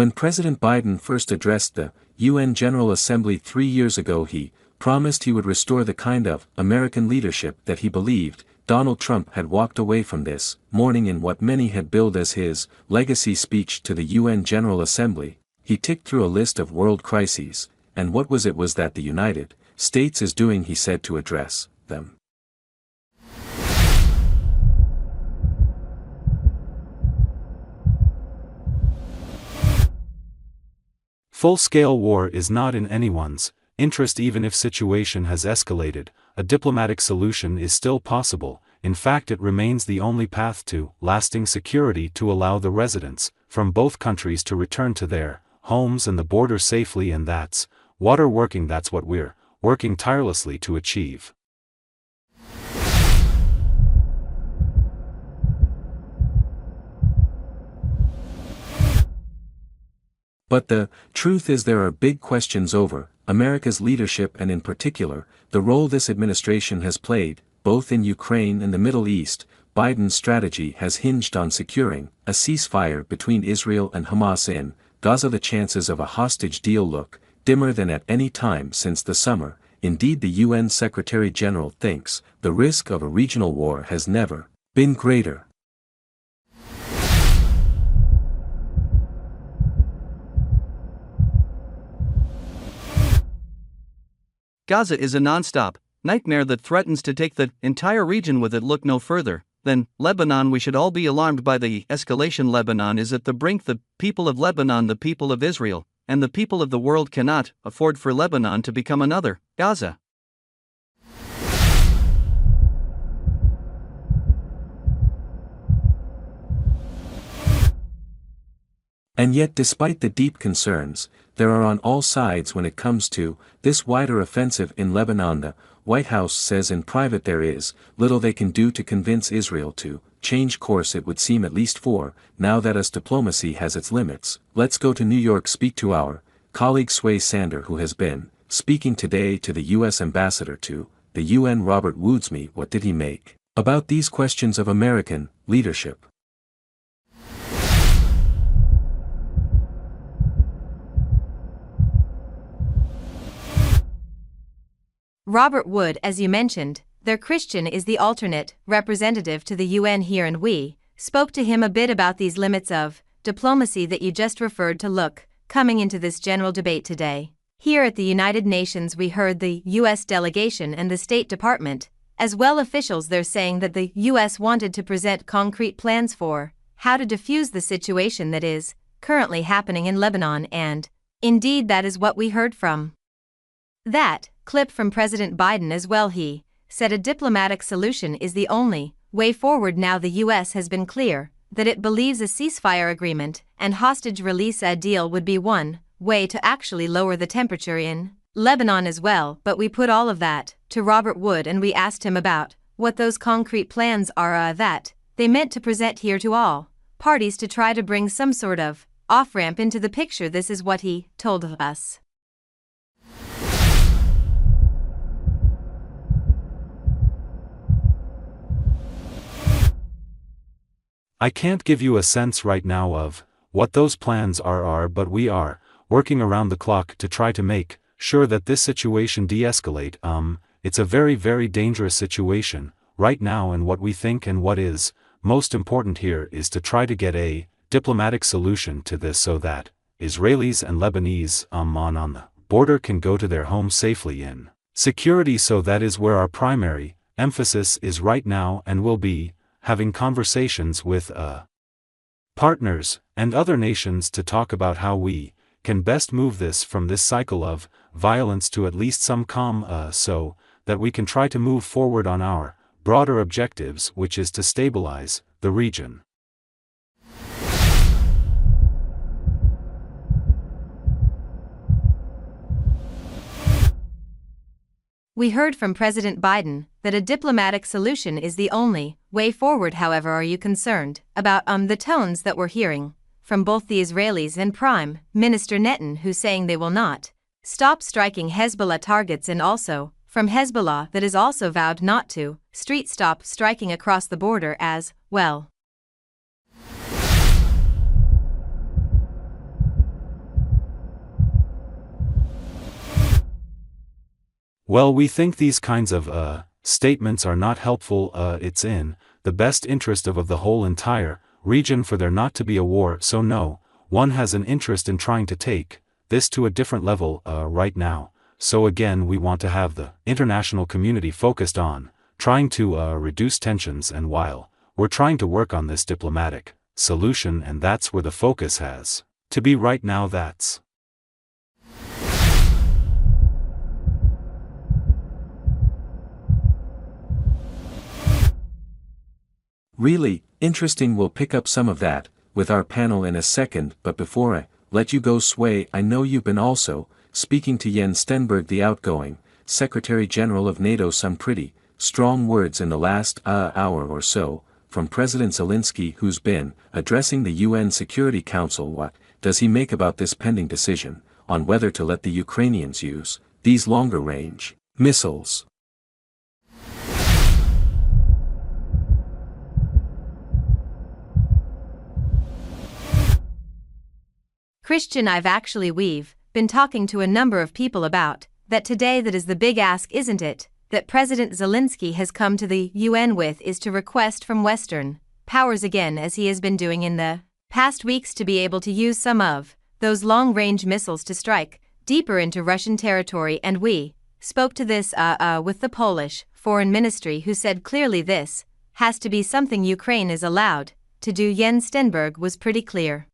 When President Biden first addressed the UN General Assembly 3 years ago, he promised he would restore the kind of American leadership that he believed. Donald Trump had walked away from this morning in what many had billed as his legacy speech to the UN General Assembly. He ticked through a list of world crises, and what was it was that the United States is doing, he said, to address them. Full-scale war is not in anyone's interest. Even if situation has escalated, a diplomatic solution is still possible. In fact, it remains the only path to lasting security to allow the residents from both countries to return to their homes and the border safely, and that's what we're working tirelessly to achieve. But the truth is, there are big questions over America's leadership and in particular, the role this administration has played, both in Ukraine and the Middle East. Biden's strategy has hinged on securing a ceasefire between Israel and Hamas in Gaza. The chances of a hostage deal look dimmer than at any time since the summer. Indeed, the UN Secretary General thinks the risk of a regional war has never been greater. Gaza is a non-stop nightmare that threatens to take the entire region with it. Look no further than Lebanon. We should all be alarmed by the escalation. Lebanon is at the brink. The people of Lebanon, the people of Israel, and the people of the world cannot afford for Lebanon to become another Gaza. And yet, despite the deep concerns there are on all sides when it comes to this wider offensive in Lebanon, the White House says in private there is little they can do to convince Israel to change course. It would seem, at least for now, that as diplomacy has its limits. Let's go to New York, speak to our colleague Sway Sander, who has been speaking today to the U.S. ambassador to the UN, Robert Woodsme. What did he make about these questions of American leadership? Robert Wood, as you mentioned, their Christian is the alternate representative to the UN here, and we spoke to him a bit about these limits of diplomacy that you just referred to. Look, coming into this general debate today, here at the United Nations, we heard the US delegation and the State Department, as well officials there, saying that the US wanted to present concrete plans for how to defuse the situation that is currently happening in Lebanon, and indeed that is what we heard from that clip from President Biden as well. He said a diplomatic solution is the only way forward. Now the US has been clear that it believes a ceasefire agreement and hostage release deal would be one way to actually lower the temperature in Lebanon as well. But we put all of that to Robert Wood and we asked him about what those concrete plans are that they meant to present here to all parties to try to bring some sort of off-ramp into the picture. This is what he told us. I can't give you a sense right now of what those plans are, but we are working around the clock to try to make sure that this situation de-escalate. It's a very, very dangerous situation right now, and what we think and what is most important here is to try to get a diplomatic solution to this so that Israelis and Lebanese on the border can go to their homes safely in security. So that is where our primary emphasis is right now, and will be having conversations with partners and other nations to talk about how we can best move this from this cycle of violence to at least some calm, so that we can try to move forward on our broader objectives, which is to stabilize the region. We heard from President Biden that a diplomatic solution is the only way forward. However, are you concerned about the tones that we're hearing from both the Israelis and Prime Minister Netanyahu, saying they will not stop striking Hezbollah targets, and also from Hezbollah that is also vowed not to stop striking across the border as well? Well, we think these kinds of statements are not helpful. It's in the best interest of the whole entire region for there not to be a war, so no, one has an interest in trying to take this to a different level right now. So again, we want to have the international community focused on trying to reduce tensions, and while we're trying to work on this diplomatic solution, and that's where the focus has to be right now. That's really interesting. We'll pick up some of that with our panel in a second, but before I let you go, Sway, I know you've been also speaking to Jens Stoltenberg, the outgoing Secretary General of NATO. Some pretty strong words in the last hour or so from President Zelensky, who's been addressing the UN Security Council. What does he make about this pending decision on whether to let the Ukrainians use these longer-range missiles? Christian, we've been talking to a number of people about that today. That is the big ask, isn't it? That President Zelensky has come to the UN with is to request from Western powers again, as he has been doing in the past weeks, to be able to use some of those long-range missiles to strike deeper into Russian territory. And we spoke to this with the Polish Foreign Ministry, who said clearly this has to be something Ukraine is allowed to do. Jens Stoltenberg was pretty clear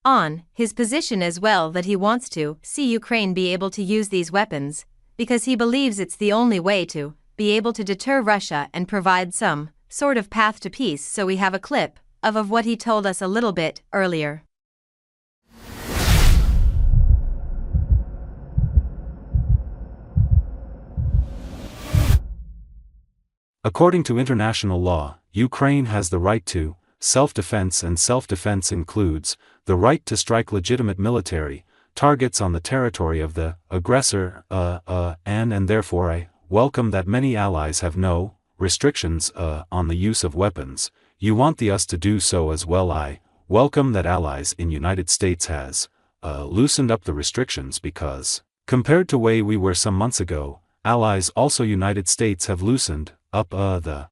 on his position as well, that he wants to see Ukraine be able to use these weapons because he believes it's the only way to be able to deter Russia and provide some sort of path to peace. So we have a clip of what he told us a little bit earlier. According to international law, Ukraine has the right to self-defense, and self-defense includes the right to strike legitimate military targets on the territory of the aggressor, and therefore I welcome that many allies have no restrictions on the use of weapons. You want us to do so as well. I welcome that allies in United States has loosened up the restrictions, because compared to way we were some months ago, allies also United States have loosened up the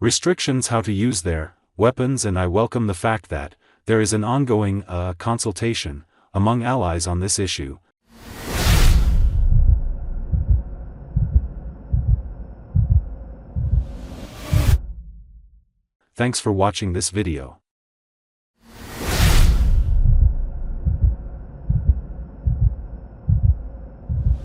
restrictions how to use their weapons, and I welcome the fact that there is an ongoing consultation among allies on this issue. Thanks for watching this video.